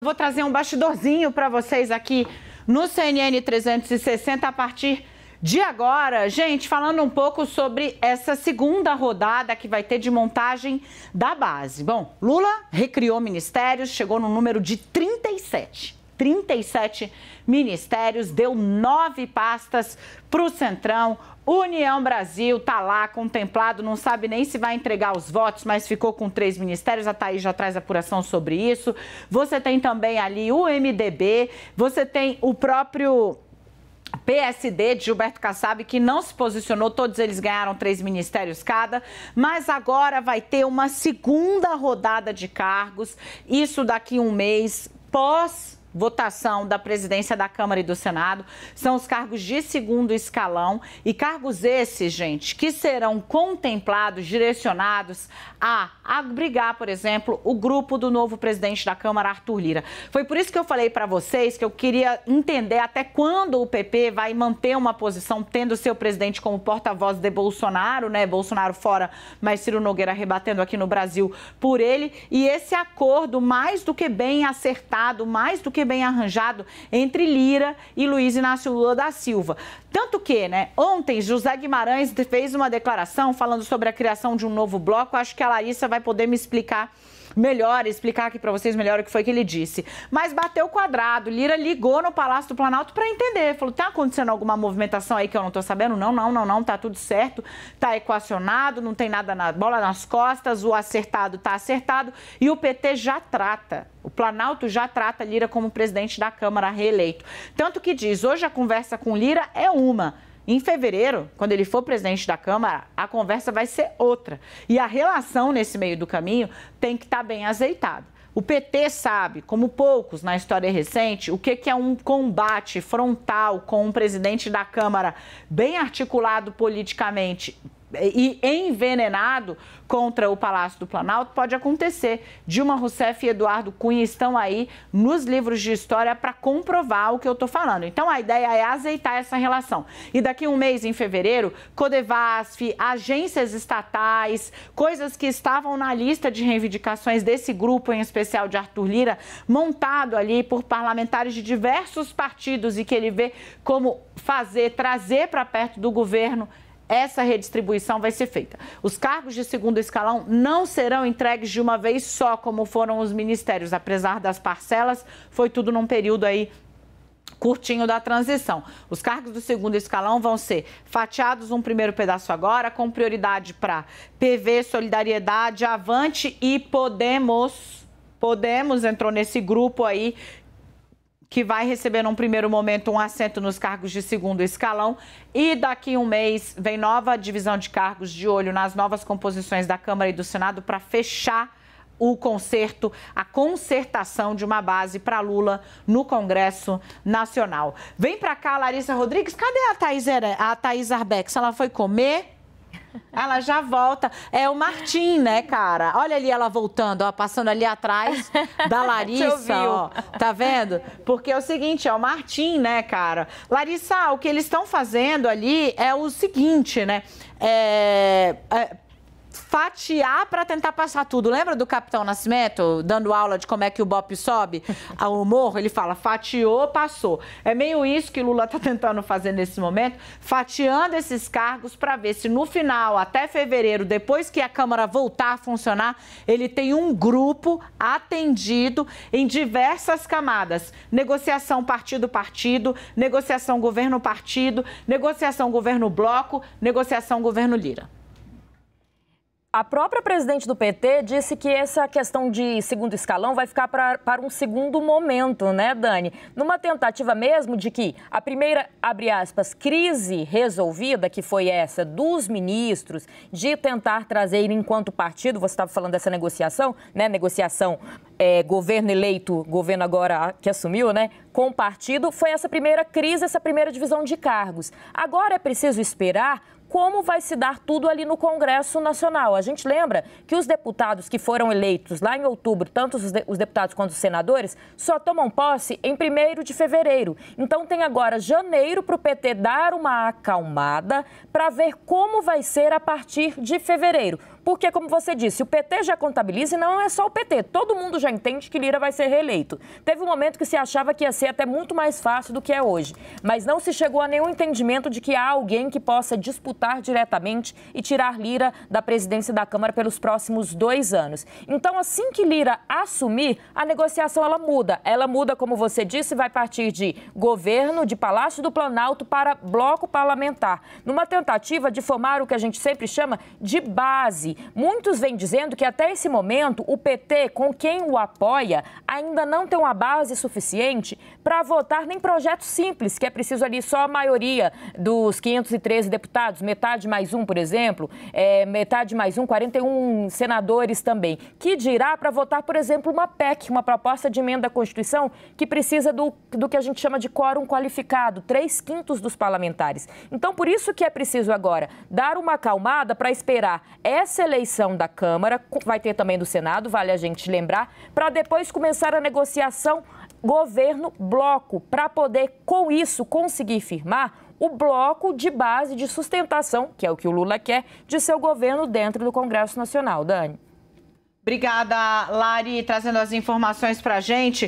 Vou trazer um bastidorzinho para vocês aqui no CNN 360 a partir de agora. Gente, falando um pouco sobre essa segunda rodada que vai ter de montagem da base. Bom, Lula recriou ministérios, chegou no número de 37 ministérios, deu 9 pastas para o Centrão. União Brasil está lá contemplado, não sabe nem se vai entregar os votos, mas ficou com 3 ministérios. A Thaís já traz apuração sobre isso. Você tem também ali o MDB, você tem o próprio PSD de Gilberto Kassab, que não se posicionou, todos eles ganharam 3 ministérios cada, mas agora vai ter uma segunda rodada de cargos, isso daqui um mês, pós-votação da presidência da Câmara e do Senado. São os cargos de segundo escalão e cargos esses, gente, que serão contemplados, direcionados a abrigar, por exemplo, o grupo do novo presidente da Câmara, Arthur Lira. Foi por isso que eu falei para vocês que eu queria entender até quando o PP vai manter uma posição, tendo seu presidente como porta-voz de Bolsonaro, né? Bolsonaro fora, mas Ciro Nogueira rebatendo aqui no Brasil por ele. E esse acordo mais do que bem acertado, mais do que bem arranjado entre Lira e Luiz Inácio Lula da Silva. Tanto que, né, ontem José Guimarães fez uma declaração falando sobre a criação de um novo bloco. Acho que a Larissa vai poder me explicar melhor, explicar aqui para vocês melhor o que foi que ele disse. Mas bateu o quadrado. Lira ligou no Palácio do Planalto para entender. Falou, tá acontecendo alguma movimentação aí que eu não tô sabendo? Não, tá tudo certo, tá equacionado, não tem nada na bola nas costas, o acertado tá acertado e o PT já trata. O Planalto já trata Lira como presidente da Câmara reeleito. Tanto que diz, hoje a conversa com Lira é uma. Em fevereiro, quando ele for presidente da Câmara, a conversa vai ser outra. E a relação nesse meio do caminho tem que estar bem azeitada. O PT sabe, como poucos na história recente, o que é um combate frontal com um presidente da Câmara bem articulado politicamente e envenenado contra o Palácio do Planalto. Pode acontecer. Dilma Rousseff e Eduardo Cunha estão aí nos livros de história para comprovar o que eu estou falando. Então, a ideia é azeitar essa relação. E daqui um mês, em fevereiro, Codevasf, agências estatais, coisas que estavam na lista de reivindicações desse grupo, em especial de Arthur Lira, montado ali por parlamentares de diversos partidos e que ele vê como trazer para perto do governo. Essa redistribuição vai ser feita. Os cargos de segundo escalão não serão entregues de uma vez só, como foram os ministérios. Apesar das parcelas, foi tudo num período aí curtinho da transição. Os cargos do segundo escalão vão ser fatiados um primeiro pedaço agora, com prioridade para PV, Solidariedade, Avante e Podemos. Podemos entrou nesse grupo aí, que vai receber num primeiro momento um assento nos cargos de segundo escalão, e daqui um mês vem nova divisão de cargos, de olho nas novas composições da Câmara e do Senado para fechar o concerto, a concertação de uma base para Lula no Congresso Nacional. Vem para cá, Larissa Rodrigues. Cadê a Thaís Arbex? Ela foi comer? Ela já volta. É o Martim, né, cara? Olha ali ela voltando, ó, passando ali atrás da Larissa, ó. Tá vendo? Porque é o seguinte, é o Martim, né, cara? Larissa, o que eles estão fazendo ali é o seguinte, né? Fatiar para tentar passar tudo. Lembra do Capitão Nascimento dando aula de como é que o Bope sobe ao morro? Ele fala, fatiou, passou. É meio isso que Lula está tentando fazer nesse momento, fatiando esses cargos para ver se no final, até fevereiro, depois que a Câmara voltar a funcionar, ele tem um grupo atendido em diversas camadas. Negociação partido-partido, negociação governo-partido, negociação governo-bloco, negociação governo-Lira. A própria presidente do PT disse que essa questão de segundo escalão vai ficar para um segundo momento, né, Dani? Numa tentativa mesmo de que a primeira, abre aspas, crise resolvida, que foi essa dos ministros, de tentar trazer enquanto partido, você estava falando dessa negociação, né? Negociação governo eleito, governo agora que assumiu, né? Com o partido, foi essa primeira crise, essa primeira divisão de cargos. Agora é preciso esperar como vai se dar tudo ali no Congresso Nacional. A gente lembra que os deputados que foram eleitos lá em outubro, tanto os deputados quanto os senadores, só tomam posse em 1º de fevereiro. Então tem agora janeiro para o PT dar uma acalmada para ver como vai ser a partir de fevereiro. Porque, como você disse, o PT já contabiliza e não é só o PT. Todo mundo já entende que Lira vai ser reeleito. Teve um momento que se achava que ia ser até muito mais fácil do que é hoje. Mas não se chegou a nenhum entendimento de que há alguém que possa disputar diretamente e tirar Lira da presidência da Câmara pelos próximos 2 anos. Então, assim que Lira assumir, a negociação ela muda. Ela muda, como você disse, vai partir de governo, de Palácio do Planalto para bloco parlamentar, numa tentativa de formar o que a gente sempre chama de base. Muitos vêm dizendo que até esse momento o PT, com quem o apoia, ainda não tem uma base suficiente para votar nem projetos simples, que é preciso ali só a maioria dos 513 deputados, metade mais um, por exemplo, metade mais um, 41 senadores também, que dirá para votar, por exemplo, uma PEC, uma proposta de emenda à Constituição, que precisa do que a gente chama de quórum qualificado, 3/5 dos parlamentares. Então, por isso que é preciso agora dar uma acalmada para esperar essa eleição da Câmara, vai ter também do Senado, vale a gente lembrar, para depois começar a negociação governo-bloco, para poder, com isso, conseguir firmar o bloco de base de sustentação, que é o que o Lula quer, de seu governo dentro do Congresso Nacional. Dani. Obrigada, Lari, trazendo as informações para a gente.